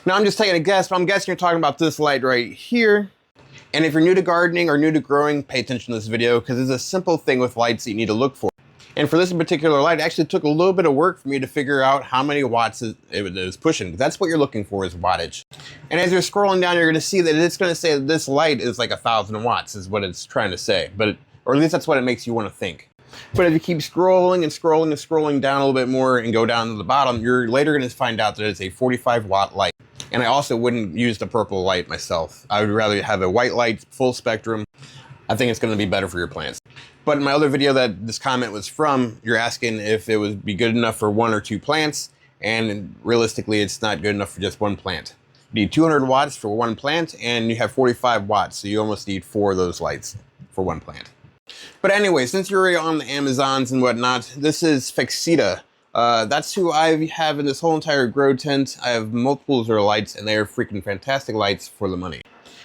Now I'm just taking a guess, but I'm guessing you're talking about this light right here. And if you're new to gardening or new to growing, pay attention to this video because it's a simple thing with lights that you need to look for. And for this particular light, it actually took a little bit of work for me to figure out how many watts it is pushing. That's what you're looking for, is wattage. And as you're scrolling down, you're going to see that it's going to say that this light is like 1,000 watts is what it's trying to say. Or at least that's what it makes you want to think. But if you keep scrolling and scrolling and scrolling down a little bit more and go down to the bottom, you're later going to find out that it's a 45 watt light. And I also wouldn't use the purple light myself. I would rather have a white light, full spectrum. I think it's going to be better for your plants. But in my other video that this comment was from, you're asking if it would be good enough for 1 or 2 plants, and realistically it's not good enough for just 1 plant. You need 200 watts for 1 plant, and you have 45 watts, so you almost need 4 of those lights for 1 plant. But anyway, since you're already on the Amazons and whatnot, this is Fixita. That's who I have in this whole entire grow tent. I have multiples of their lights, and they are freaking fantastic lights for the money.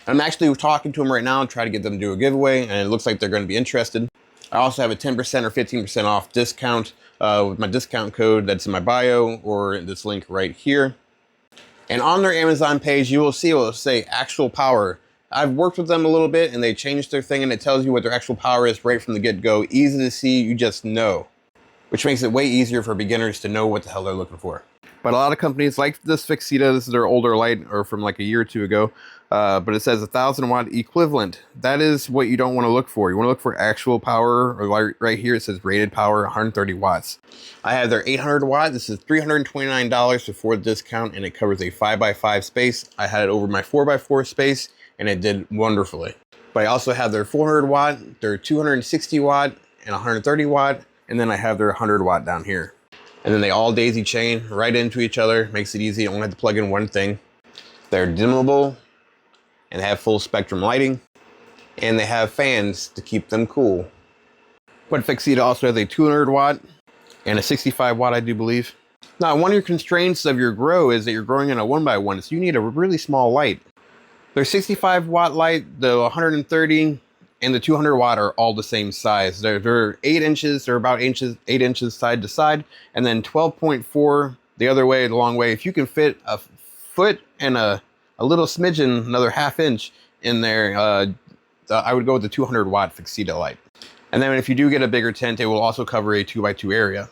I'm actually talking to them right now and trying to get them to do a giveaway, and it looks like they're going to be interested. I also have a 10% or 15% off discount with my discount code that's in my bio or this link right here. And on their Amazon page, you will see it will say actual power. I've worked with them a little bit and they changed their thing and it tells you what their actual power is right from the get-go. Easy to see, you just know. Which makes it way easier for beginners to know what the hell they're looking for. But a lot of companies like this Fixita, this is their older light or from like a year or 2 ago, but it says 1,000 watt equivalent. That is what you don't want to look for. You want to look for actual power, or right here it says rated power, 130 watts. I have their 800 watt. This is $329 before the discount, and it covers a 5x5 space. I had it over my 4x4 space, and it did wonderfully. But I also have their 400 watt, their 260 watt, and 130 watt, and then I have their 100 watt down here. And then they all daisy chain right into each other. Makes it easy. You only have to plug in one thing. They're dimmable and have full spectrum lighting. And they have fans to keep them cool. But Fixita also has a 200 watt and a 65 watt, I do believe. Now, one of your constraints of your grow is that you're growing in a 1x1, so you need a really small light. Their 65 watt light, the 130, and the 200 watt are all the same size. They're 8 inches, they're about 8 inches side to side, and then 12.4 the other way, the long way. If you can fit a foot and a little smidgen, another ½ inch in there, I would go with the 200 watt Fixita light. And then if you do get a bigger tent, it will also cover a 2x2 area.